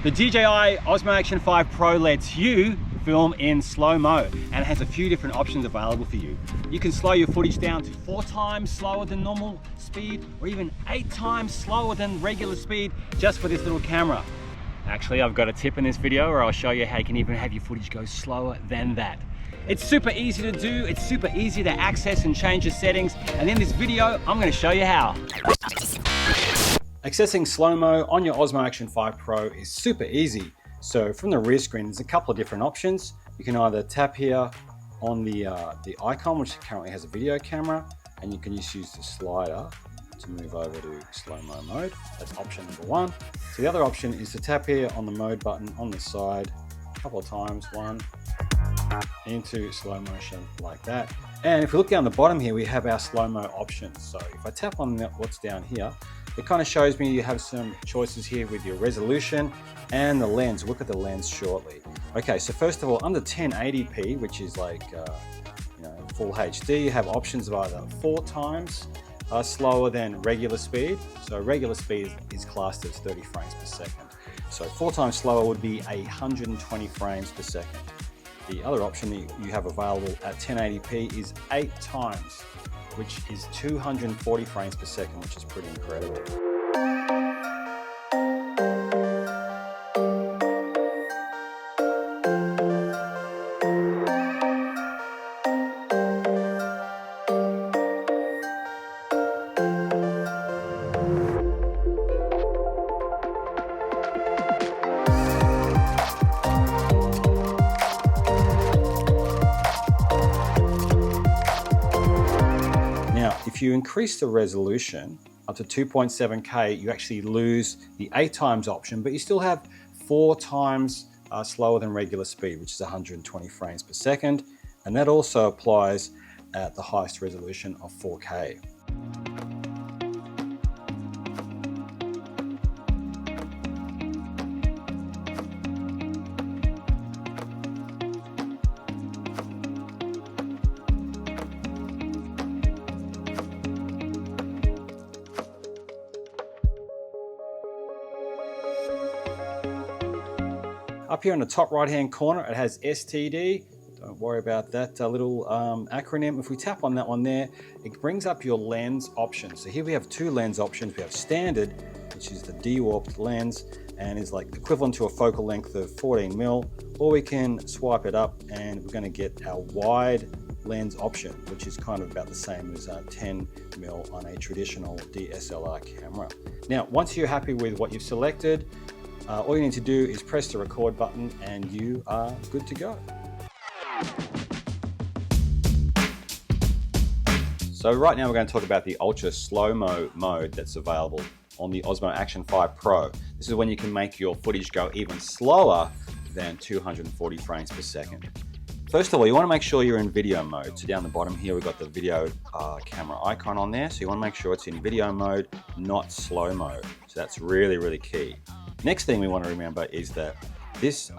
The DJI OSMO ACTION 5 Pro lets you film in slow-mo and has a few different options available for you. You can slow your footage down to 4 times slower than normal speed or even 8 times slower than regular speed just for this little camera. Actually, I've got a tip in this video where I'll show you how you can even have your footage go slower than that. It's super easy to do, it's super easy to access and change your settings, and in this video, I'm going to show you how. Accessing slow-mo on your OSMO ACTION 5 Pro is super easy. So from the rear screen, there's a couple of different options. You can either tap here on the icon, which currently has a video camera, and you can just use the slider to move over to slow-mo mode. That's option number 1. So the other option is to tap here on the mode button on the side a couple of times, 1, into slow motion like that. And if we look down the bottom here, we have our slow-mo options. So if I tap on what's down here, it kind of shows me you have some choices here with your resolution and the lens. We'll look at the lens shortly. Okay, so first of all, under 1080p, which is like full HD, you have options of either 4 times slower than regular speed. So regular speed is classed as 30 frames per second. So 4 times slower would be 120 frames per second. The other option that you have available at 1080p is 8 times, which is 240 frames per second, which is pretty incredible. If you increase the resolution up to 2.7K, you actually lose the 8 times option, but you still have 4 times slower than regular speed, which is 120 frames per second. And that also applies at the highest resolution of 4K. Up here in the top right hand corner, it has STD. Don't worry about that little acronym. If we tap on that one there, it brings up your lens options. So here we have 2 lens options. We have standard, which is the de-warped lens and is like equivalent to a focal length of 14mm, or we can swipe it up and we're going to get our wide lens option, which is kind of about the same as 10mm on a traditional DSLR camera. Now, once you're happy with what you've selected, all you need to do is press the record button and you are good to go. So right now we're going to talk about the ultra slow-mo mode that's available on the OSMO ACTION 5 Pro. This is when you can make your footage go even slower than 240 frames per second. First of all, you want to make sure you're in video mode. So down the bottom here, we've got the video camera icon on there. So you want to make sure it's in video mode, not slow mode. So that's really, really key. Next thing we want to remember is that this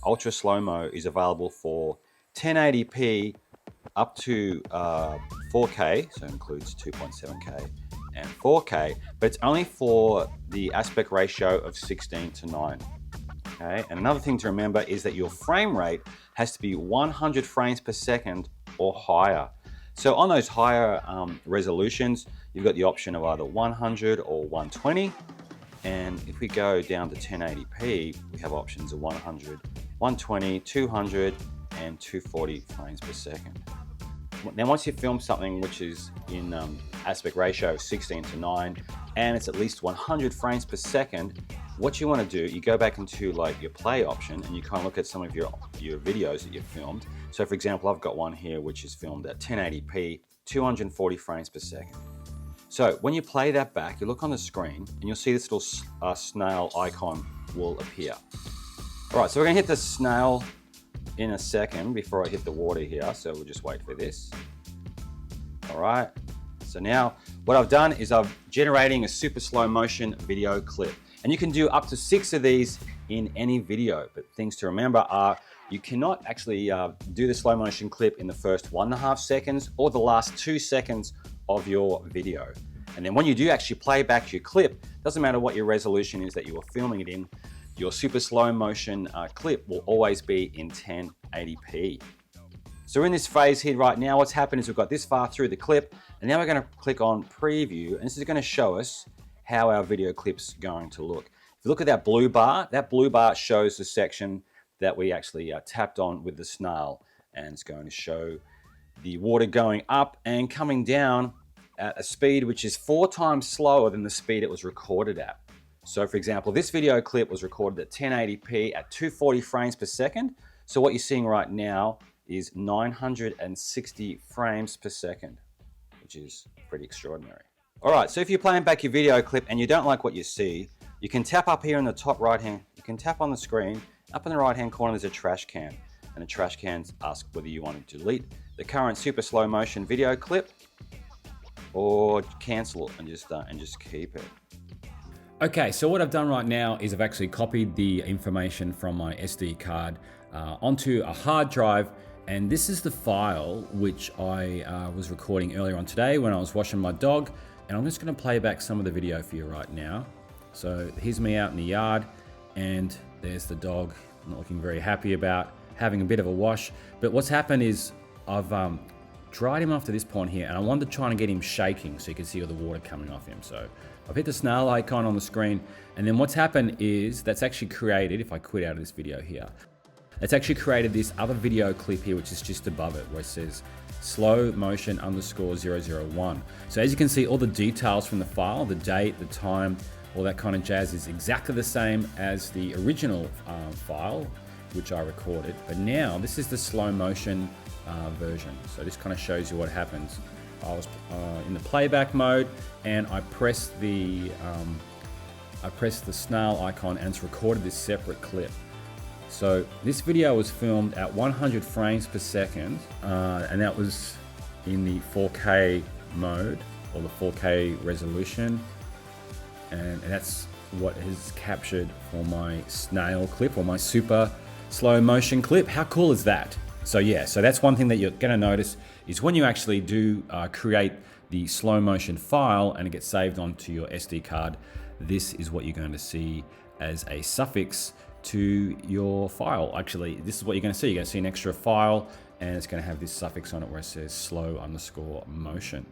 ultra slow-mo is available for 1080p up to 4K, so it includes 2.7K and 4K, but it's only for the aspect ratio of 16:9. Okay, and another thing to remember is that your frame rate has to be 100 frames per second or higher. So on those higher resolutions, you've got the option of either 100 or 120. And if we go down to 1080p, we have options of 100, 120, 200, and 240 frames per second. Now, once you film something which is in aspect ratio 16:9, and it's at least 100 frames per second, what you want to do, you go back into like your play option and you kind of look at some of your videos that you've filmed. So for example, I've got one here which is filmed at 1080p, 240 frames per second. So when you play that back, you look on the screen and you'll see this little snail icon will appear. All right, so we're gonna hit the snail in a second before I hit the water here. So we'll just wait for this. All right, so now what I've done is I'm generating a super slow motion video clip. And you can do up to 6 of these in any video, but things to remember are you cannot actually do the slow motion clip in the first 1.5 seconds or the last 2 seconds of your video. And then when you do actually play back your clip, doesn't matter what your resolution is that you are filming it in, your super slow motion clip will always be in 1080p. So we're in this phase here right now. What's happened is we've got this far through the clip, and now we're going to click on preview, and this is going to show us how our video clip's going to look. If you look at that blue bar shows the section that we actually tapped on with the snail, and it's going to show the water going up and coming down at a speed which is 4 times slower than the speed it was recorded at. So for example, this video clip was recorded at 1080p at 240 frames per second. So what you're seeing right now is 960 frames per second, which is pretty extraordinary. All right, so if you're playing back your video clip and you don't like what you see, you can tap up here in the top right hand, you can tap on the screen, up in the right hand corner there's a trash can, and the trash cans ask whether you want to delete the current super slow motion video clip or cancel it and just keep it. Okay, so what I've done right now is I've actually copied the information from my SD card onto a hard drive, and this is the file which I was recording earlier on today when I was washing my dog, and I'm just going to play back some of the video for you right now. So here's me out in the yard, and there's the dog, not looking very happy about having a bit of a wash, but what's happened is I've dried him after this point here, and I wanted to try and get him shaking so you can see all the water coming off him. So I've hit the snail icon on the screen, and then what's happened is that's actually created, if I quit out of this video here, it's actually created this other video clip here which is just above it where it says slow motion _001. So as you can see, all the details from the file, the date, the time, all that kind of jazz is exactly the same as the original file which I recorded, but now this is the slow motion version. So this kind of shows you what happens. I was in the playback mode, and I pressed the snail icon, and it's recorded this separate clip. So this video was filmed at 100 frames per second, and that was in the 4K mode, or the 4K resolution, and that's what is captured for my snail clip, or my super slow motion clip. How cool is that? So yeah, so that's one thing that you're going to notice is when you actually do create the slow motion file and it gets saved onto your SD card, this is what you're going to see as a suffix to your file. Actually, this is what you're going to see. You're going to see an extra file, and it's going to have this suffix on it where it says slow_motion.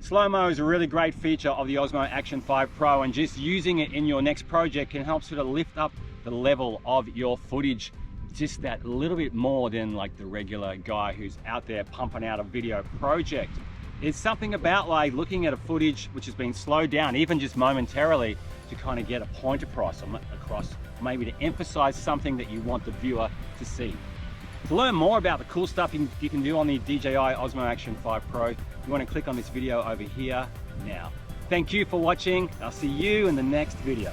Slow-mo is a really great feature of the Osmo Action 5 Pro, and just using it in your next project can help sort of lift up the level of your footage just that little bit more than like the regular guy who's out there pumping out a video project. It's something about like looking at a footage which has been slowed down, even just momentarily, to kind of get a point across, maybe to emphasize something that you want the viewer to see. To learn more about the cool stuff you can do on the DJI Osmo Action 5 Pro, you want to click on this video over here now. Thank you for watching. I'll see you in the next video.